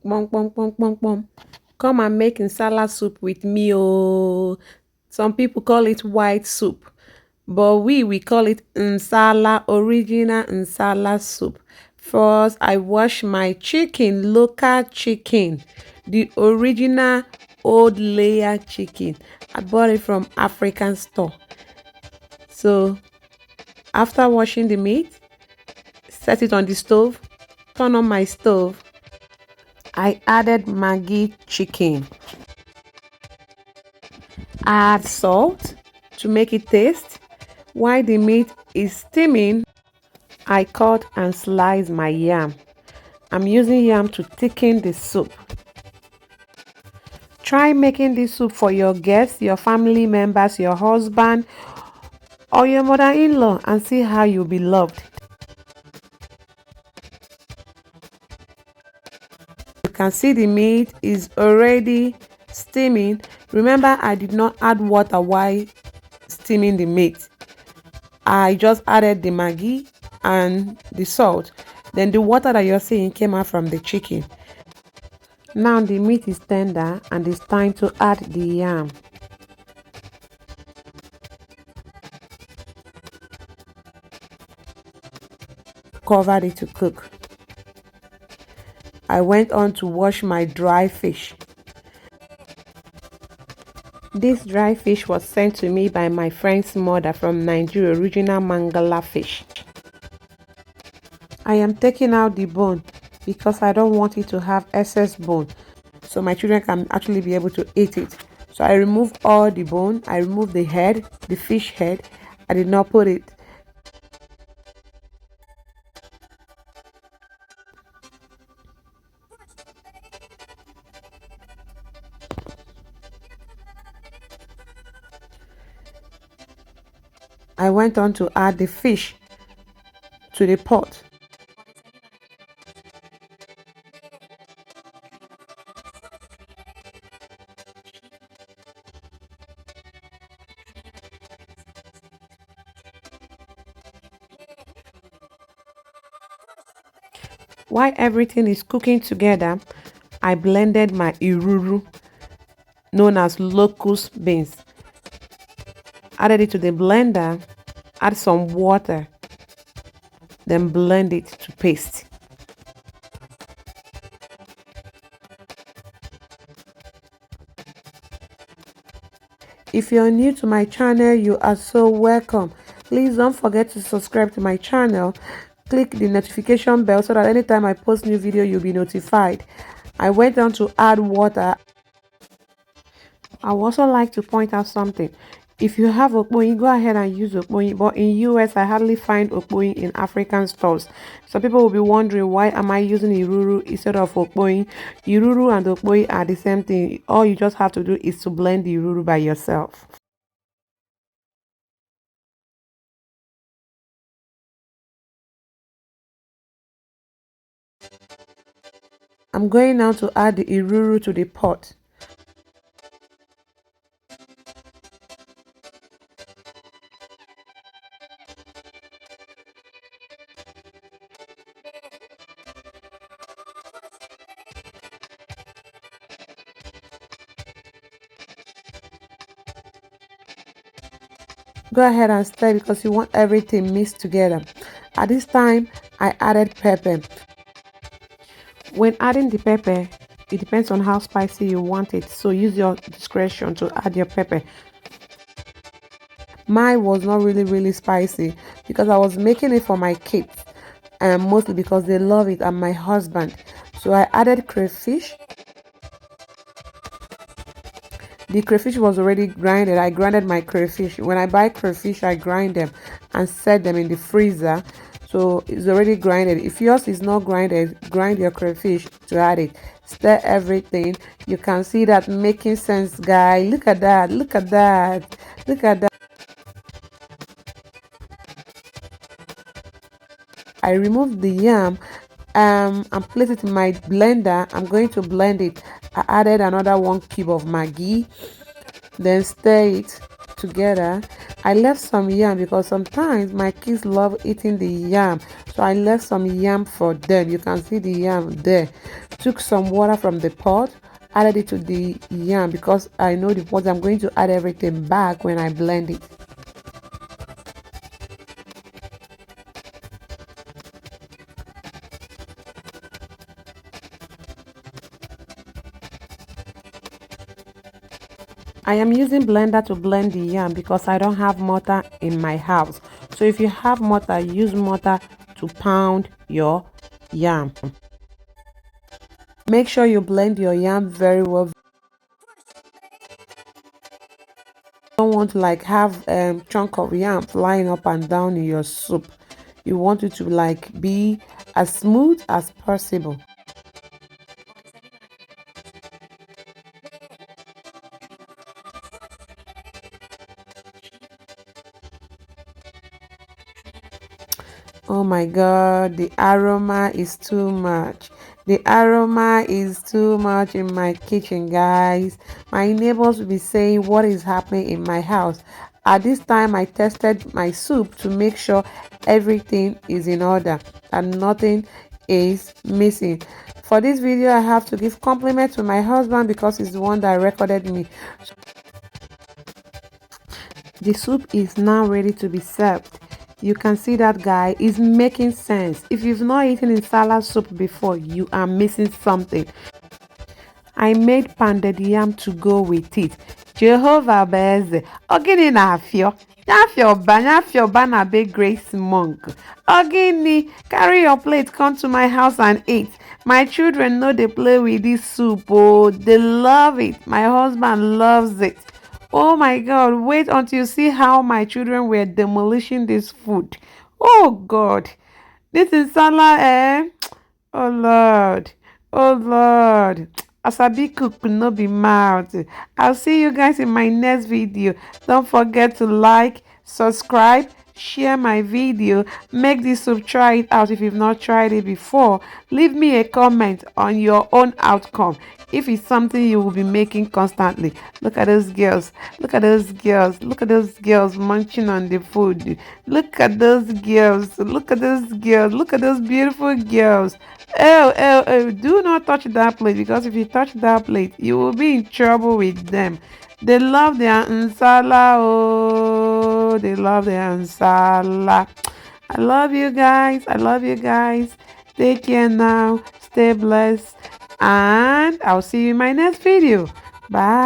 Bum, bum, bum, bum, bum. Come and make Nsala soup with me, oh. Some people call it white soup, but we call it Nsala, original Nsala soup. First, I wash my chicken, local chicken, the original old layer chicken. I bought it from African store. So after washing the meat, set it on the stove, turn on my stove. I added Maggi chicken. Add salt to make it taste. While the meat is steaming, I cut and slice my yam. I'm using yam to thicken the soup. Try making this soup for your guests, your family members, your husband, or your mother-in-law and see how you'll be loved. You can see the meat is already steaming. Remember, I did not add water while steaming the meat. I just added the Maggi and the salt. Then the water that you're seeing came out from the chicken. Now the meat is tender and it's time to add the yam. Covered it to cook. I went on to wash my dry fish. This dry fish was sent to me by my friend's mother from Nigeria, original Mangala fish. I am taking out the bone because I don't want it to have excess bone, so my children can actually be able to eat it. So I remove all the bone. I remove the head, the fish head. I did not put it. I went on to add the fish to the pot. While everything is cooking together, I blended my iruru, known as locust beans. Added it to the blender, add some water, then blend it to paste. If you're new to my channel, you are so welcome. Please don't forget to subscribe to my channel. Click the notification bell so that anytime I post new video, you'll be notified. I went on to add water. I would also like to point out something. If you have okpoyi, go ahead and use okpoyi. But in US, I hardly find okpoyi in African stores. Some people will be wondering, why am I using iruru instead of okpoyi? Iruru and okpoyi are the same thing. All you just have to do is to blend the iruru by yourself. I'm going now to add the iruru to the pot. Go ahead and stir because you want everything mixed together. At this time, I added pepper. When adding the pepper, it depends on how spicy you want it, so use your discretion to add your pepper. Mine was not really spicy because I was making it for my kids, and mostly because they love it, and my husband. So I added crayfish. The crayfish was already grinded. I grinded my crayfish. When I buy crayfish, I grind them and set them in the freezer. So it's already grinded. If yours is not grinded, grind your crayfish to add it. Stir everything. You can see that making sense, guys. Look at that. Look at that. Look at that. I removed the yam and place it in my blender. I'm going to blend it. I added another 1 cube of Maggi, then stir it together. I left some yam because sometimes my kids love eating the yam, so I left some yam for them. You can see the yam there took some water from the pot, added it to the yam because I know the pot. I'm going to add everything back when I blend it. I am using blender to blend the yam because I don't have mortar in my house. So if you have mortar, use mortar to pound your yam. Make sure you blend your yam very well. You don't want to like have chunk of yam flying up and down in your soup. You want it to like be as smooth as possible. Oh my god, the aroma is too much. The aroma is too much in my kitchen, guys. My neighbors will be saying, what is happening in my house? At this time, I tested my soup to make sure everything is in order and nothing is missing. For this video, I have to give compliment to my husband because he's the one that recorded me. The soup is now ready to be served. You can see that guy is making sense. If you've not eaten Nsala soup before, you are missing something. I made pounded yam to go with it. Jehovah Beze. Ogini na afio. Nyafio ba na be Grace Monk. Ogini, carry your plate, come to my house and eat. My children know they play with this soup. Oh, they love it. My husband loves it. Oh my god, wait until you see how my children were demolishing this food. Oh god, this is Nsala, eh? Oh lord, oh lord. Asabi cook no be mouth. I'll see you guys in my next video. Don't forget to like, subscribe, share my video. Make this soup, try it out if you've not tried it before. Leave me a comment on your own outcome if it's something you will be making constantly. Look at those girls, look at those girls, look at those girls munching on the food. Look at those girls, look at those girls, look at those beautiful girls. Oh, do not touch that plate, because if you touch that plate you will be in trouble with them. They love their Nsala. Oh, they love their Nsala. I love you guys. I love you guys. Take care now. Stay blessed. And I'll see you in my next video. Bye.